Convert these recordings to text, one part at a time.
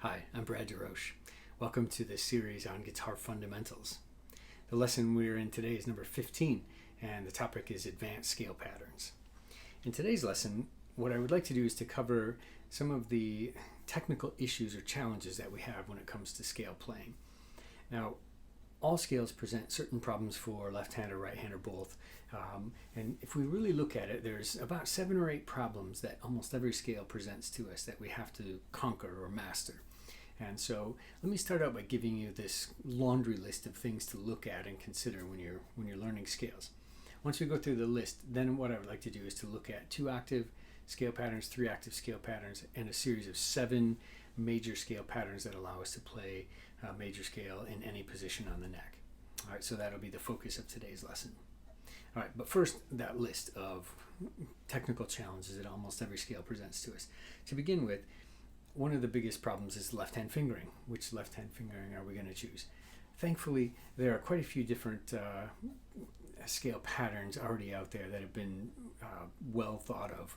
Hi, I'm Brad DeRoche. Welcome to this series on guitar fundamentals. The lesson we're in today is number 15, and the topic is advanced scale patterns. In today's lesson, what I would like to do is to cover some of the technical issues or challenges that we have when it comes to scale playing. Now, all scales present certain problems for left hand or right hand or both. And if we really look at it, there's about 7 or 8 problems that almost every scale presents to us that we have to conquer or master. And so let me start out by giving you this laundry list of things to look at and consider when you're learning scales. Once we go through the list, then what I would like to do is to look at 2-octave scale patterns, 3-octave scale patterns, and a series of 7 major scale patterns that allow us to play major scale in any position on the neck. All right, so that'll be the focus of today's lesson. All right, but first, that list of technical challenges that almost every scale presents to us. To begin with, one of the biggest problems is left-hand fingering. Which left-hand fingering are we going to choose? Thankfully, there are quite a few different scale patterns already out there that have been well thought of.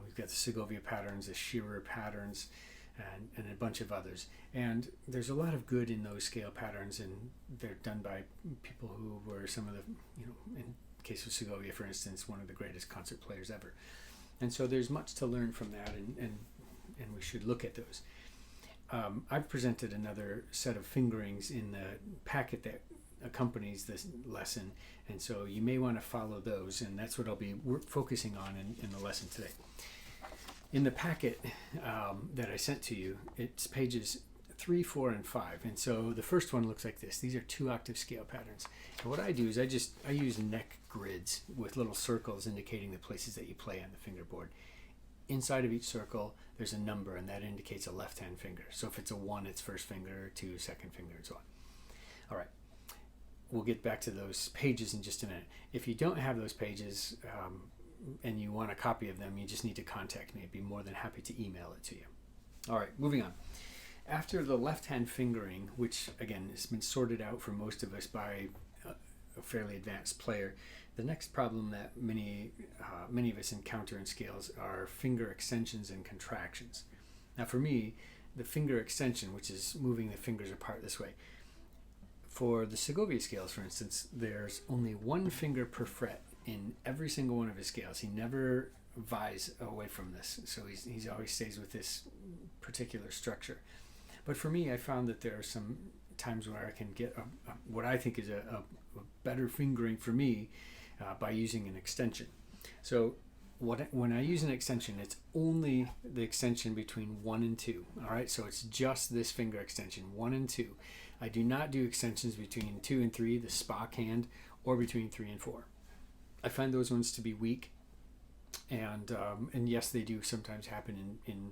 We've got the Segovia patterns, the Shearer patterns, and a bunch of others. And there's a lot of good in those scale patterns, and they're done by people who were some of the, in the case of Segovia, for instance, one of the greatest concert players ever. And so there's much to learn from that, and we should look at those. I've presented another set of fingerings in the packet that accompanies this lesson, and so you may want to follow those, and that's what I'll be focusing on in the lesson today. In the packet that I sent to you, it's pages 3, 4, and 5, and so the first one looks like this. These are 2-octave scale patterns, and what I do is I use neck grids with little circles indicating the places that you play on the fingerboard. Inside of each circle, there's a number, and that indicates a left-hand finger. So if it's a 1, it's first finger, 2, second finger, and so on. All right, we'll get back to those pages in just a minute. If you don't have those pages and you want a copy of them, you just need to contact me. I'd be more than happy to email it to you. All right, moving on. After the left-hand fingering, which again has been sorted out for most of us by a fairly advanced player, the next problem that many of us encounter in scales are finger extensions and contractions. Now for me, the finger extension, which is moving the fingers apart this way, for the Segovia scales, for instance, there's only 1 finger per fret in every single one of his scales. He never vies away from this, so he always stays with this particular structure. But for me, I found that there are some times where I can get what I think is a better fingering for me by using an extension. So when I use an extension, it's only the extension between 1 and 2. All right, so it's just this finger extension, 1 and 2. I do not do extensions between 2 and 3, the Spock hand, or between 3 and 4. I find those ones to be weak, and yes, they do sometimes happen in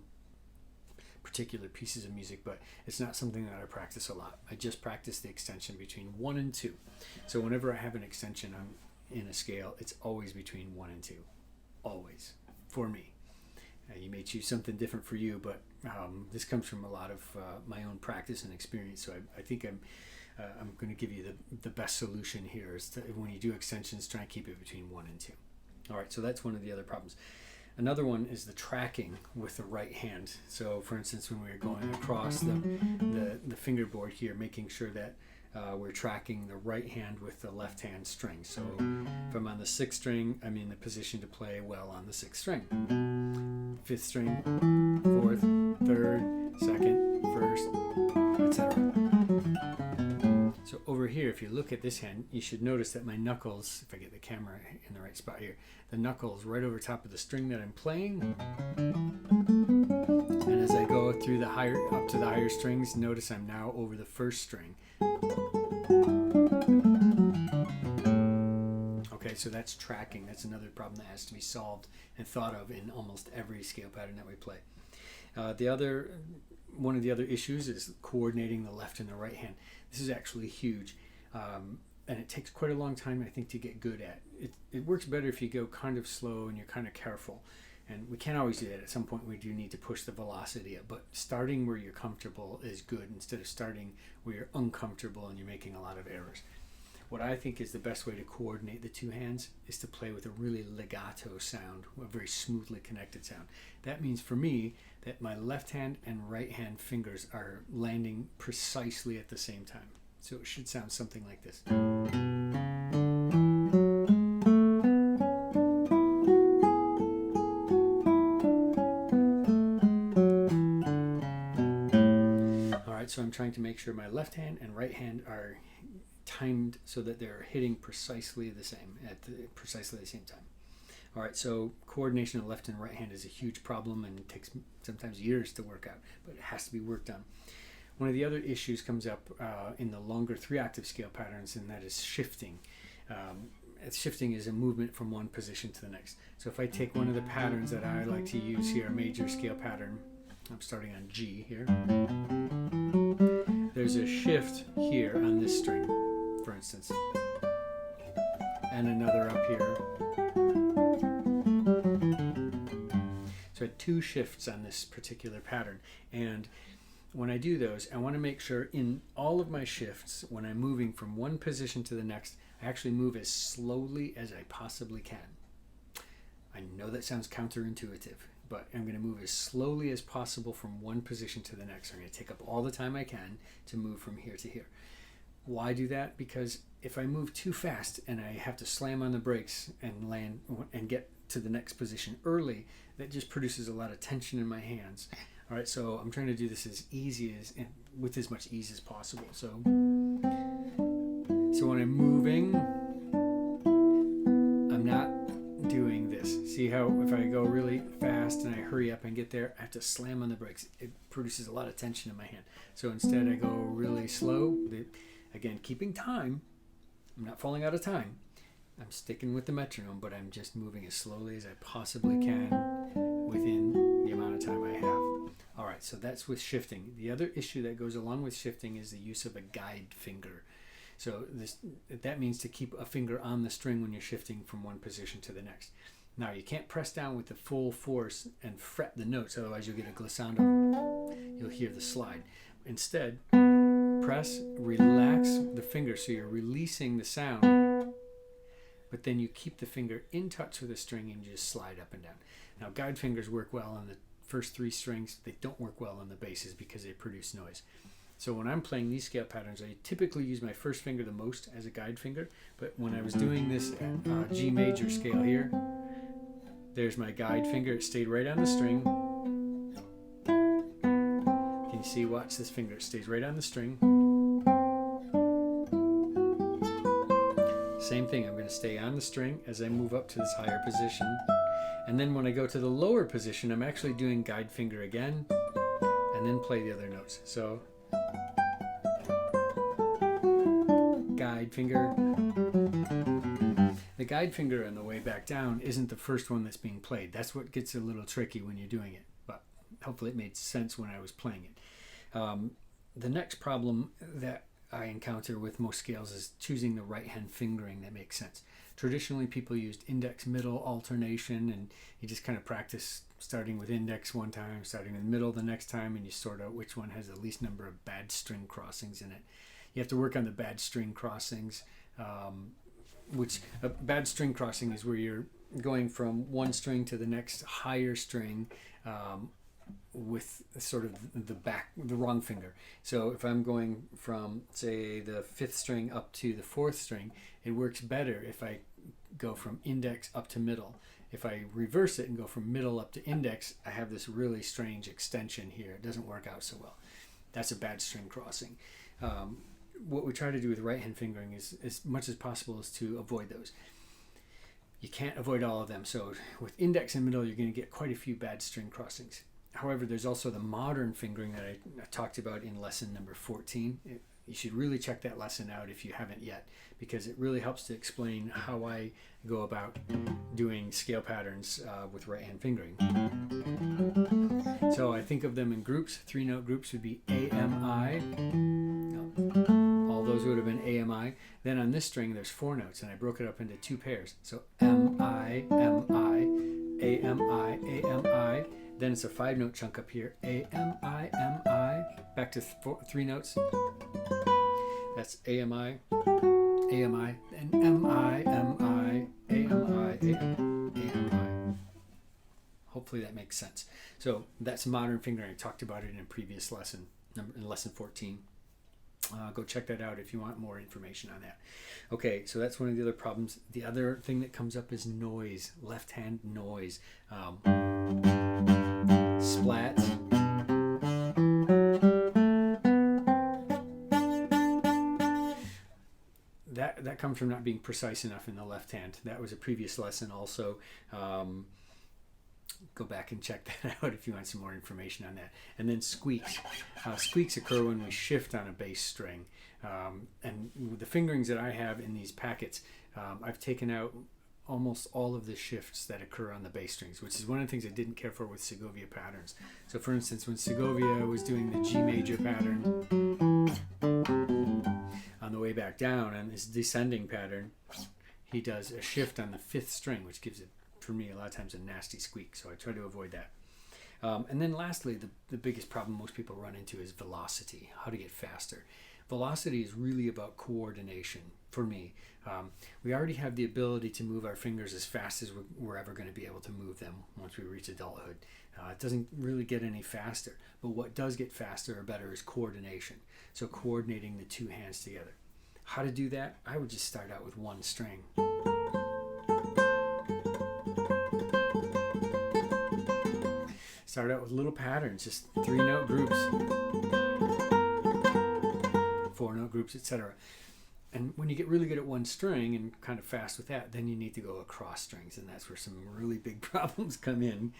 particular pieces of music, but it's not something that I practice a lot. I just practice the extension between 1 and 2. So whenever I have an extension in a scale, it's always between 1 and 2. Always, for me. You may choose something different for you, but this comes from a lot of my own practice and experience, so I think I'm going to give you the best solution here is to, when you do extensions, try and keep it between 1 and 2. All right, so that's one of the other problems. Another one is the tracking with the right hand. So for instance, when we're going across the fingerboard here, making sure that we're tracking the right hand with the left hand string. So if I'm on the 6th string, I'm in the position to play well on the 6th string. 5th string, 4th, 3rd, 2nd, 1st, etc. So over here, if you look at this hand, you should notice that my knuckles, if I get the camera in the right spot here, the knuckles right over top of the string that I'm playing. And as I go through up to the higher strings, notice I'm now over the 1st string. Okay, so that's tracking. That's another problem that has to be solved and thought of in almost every scale pattern that we play. One of the other issues is coordinating the left and the right hand. This is actually huge, and it takes quite a long time, I think, to get good at. It works better if you go kind of slow and you're kind of careful, and we can't always do that. At some point, we do need to push the velocity up, but starting where you're comfortable is good instead of starting where you're uncomfortable and you're making a lot of errors. what I think is the best way to coordinate the two hands is to play with a really legato sound, a very smoothly connected sound. That means for me that my left hand and right hand fingers are landing precisely at the same time. So it should sound something like this. All right, so I'm trying to make sure my left hand and right hand are timed so that they're hitting precisely the same at precisely the same time. All right, so coordination of left and right hand is a huge problem and it takes sometimes years to work out, but it has to be worked on. One of the other issues comes up in the longer 3-octave scale patterns, and that is shifting. Shifting is a movement from one position to the next. So if I take one of the patterns that I like to use here, a major scale pattern, I'm starting on G here. There's a shift here on this string, for instance, and another up here. So I had 2 shifts on this particular pattern, and when I do those, I want to make sure in all of my shifts, when I'm moving from one position to the next, I actually move as slowly as I possibly can. I know that sounds counterintuitive, but I'm going to move as slowly as possible from one position to the next. I'm going to take up all the time I can to move from here to here. Why do that? Because if I move too fast and I have to slam on the brakes and land and get to the next position early, that just produces a lot of tension in my hands. All right, so I'm trying to do this as easy as and with as much ease as possible. So when I'm moving, I'm not doing this. See how if I go really fast and I hurry up and get there, I have to slam on the brakes. It produces a lot of tension in my hand. So instead I go really slow. Again, keeping time. I'm not falling out of time. I'm sticking with the metronome, but I'm just moving as slowly as I possibly can within the amount of time I have. All right, so that's with shifting. The other issue that goes along with shifting is the use of a guide finger. So that means to keep a finger on the string when you're shifting from one position to the next. Now, you can't press down with the full force and fret the notes, otherwise you'll get a glissando. You'll hear the slide. Instead, press, relax the finger so you're releasing the sound, but then you keep the finger in touch with the string and you just slide up and down. Now, guide fingers work well on the first 3 strings. They don't work well on the basses because they produce noise. So when I'm playing these scale patterns, I typically use my first finger the most as a guide finger, but when I was doing this at G major scale here, there's my guide finger. It stayed right on the string. Can you see? Watch this finger. It stays right on the string. Same thing. I'm going to stay on the string as I move up to this higher position. And then when I go to the lower position, I'm actually doing guide finger again, and then play the other notes. So guide finger. The guide finger on the way back down isn't the first one that's being played. That's what gets a little tricky when you're doing it, but hopefully it made sense when I was playing it. The next problem that I encounter with most scales is choosing the right hand fingering that makes sense. Traditionally, people used index middle alternation, and you just kind of practice starting with index one time, starting with middle the next time, and you sort out which one has the least number of bad string crossings in it. You have to work on the bad string crossings, which a bad string crossing is where you're going from one string to the next higher string with sort of the wrong finger. So if I'm going from, say, the 5th string up to the 4th string, it works better if I go from index up to middle. If I reverse it and go from middle up to index, I have this really strange extension here. It doesn't work out so well. That's a bad string crossing. What we try to do with right hand fingering is as much as possible is to avoid those. You can't avoid all of them. So with index and middle, you're going to get quite a few bad string crossings. However, there's also the modern fingering that I talked about in lesson number 14. You should really check that lesson out if you haven't yet, because it really helps to explain how I go about doing scale patterns with right hand fingering. So I think of them in groups. 3-note groups would be A, M, I. All those would have been A, M, I. Then on this string, there's 4 notes, and I broke it up into 2 pairs. So M, I, M, I, A, M, I, A, M, I. Then it's a 5-note chunk up here. A, M, I, M, I. Back to 3 notes. That's A, M, I, AMI, and MI, MI, AMI, AMI. Hopefully that makes sense. So that's modern fingering. I talked about it in a previous lesson, in lesson 14. Go check that out if you want more information on that. Okay, so that's one of the other problems. The other thing that comes up is noise, left hand noise. Splats. That comes from not being precise enough in the left hand. That was a previous lesson also. Go back and check that out if you want some more information on that. And then squeaks. Squeaks occur when we shift on a bass string. And the fingerings that I have in these packets, I've taken out almost all of the shifts that occur on the bass strings, which is one of the things I didn't care for with Segovia patterns. So for instance, when Segovia was doing the G major pattern, on the way back down, on this descending pattern, he does a shift on the 5th string, which gives it, for me, a lot of times a nasty squeak, so I try to avoid that. And then lastly, the biggest problem most people run into is velocity, how to get faster. Velocity is really about coordination for me. We already have the ability to move our fingers as fast as we're ever going to be able to move them once we reach adulthood. It doesn't really get any faster, but what does get faster or better is coordination. So coordinating the two hands together. How to do that? I would just start out with one string. Start out with little patterns, just 3-note groups, 4-note groups, etc. And when you get really good at one string and kind of fast with that, then you need to go across strings, and that's where some really big problems come in.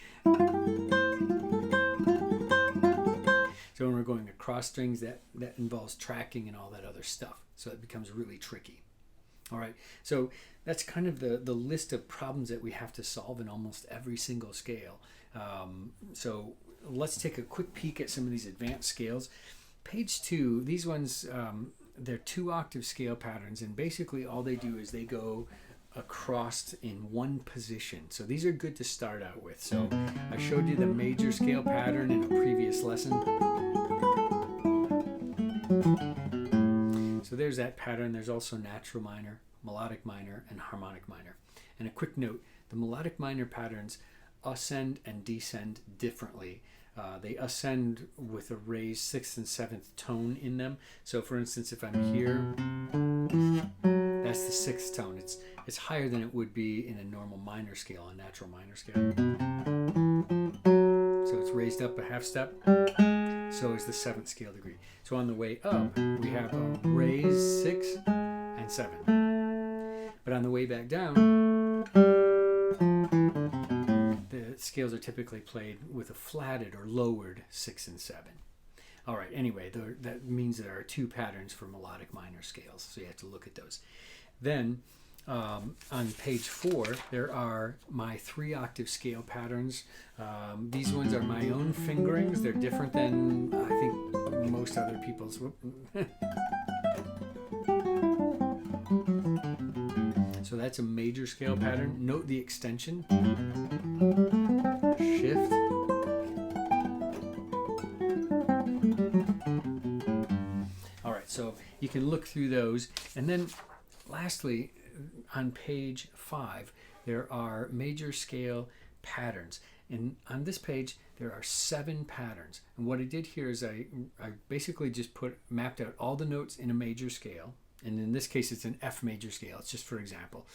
So when we're going across strings, that involves tracking and all that other stuff. So it becomes really tricky. All right, so that's kind of the list of problems that we have to solve in almost every single scale. So let's take a quick peek at some of these advanced scales. Page 2, these ones, they're 2-octave scale patterns, and basically all they do is they go across in one position. So these are good to start out with. So I showed you the major scale pattern in a previous lesson. So there's that pattern. There's also natural minor, melodic minor, and harmonic minor. And a quick note, the melodic minor patterns ascend and descend differently. They ascend with a raised 6th and 7th tone in them. So for instance, if I'm here, that's the 6th tone. It's higher than it would be in a normal minor scale, a natural minor scale. So it's raised up a half step. So is the 7th scale degree. So on the way up, we have a raised 6 and 7. But on the way back down, the scales are typically played with a flatted or lowered 6 and 7. All right, anyway, that means there are 2 patterns for melodic minor scales, so you have to look at those. Then on page 4, there are my 3-octave scale patterns. These ones are my own fingerings. They're different than, I think, most other people's. So that's a major scale pattern. Note the extension. Shift. All right, so you can look through those. And then lastly, on page 5, there are major scale patterns. And on this page, there are 7 patterns. And what I did here is I basically just mapped out all the notes in a major scale. And in this case, it's an F major scale. It's just for example,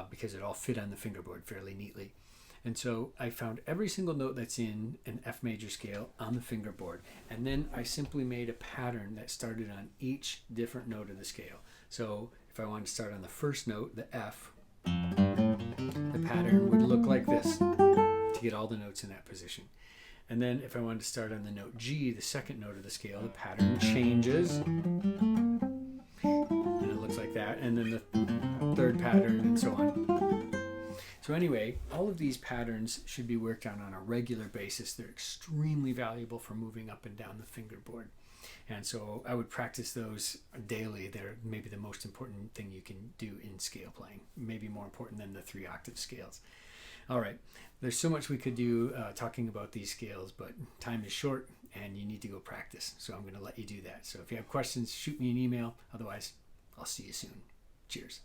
because it all fit on the fingerboard fairly neatly. And so I found every single note that's in an F major scale on the fingerboard. And then I simply made a pattern that started on each different note of the scale. So if I wanted to start on the first note, the F, the pattern would look like this to get all the notes in that position. And then if I wanted to start on the note G, the second note of the scale, the pattern changes. And it looks like that. And then the third pattern and so on. So anyway, all of these patterns should be worked on a regular basis. They're extremely valuable for moving up and down the fingerboard. And so I would practice those daily. They're maybe the most important thing you can do in scale playing, maybe more important than the 3-octave scales. All right, there's so much we could do talking about these scales, but time is short and you need to go practice. So I'm going to let you do that. So if you have questions, shoot me an email. Otherwise, I'll see you soon. Cheers.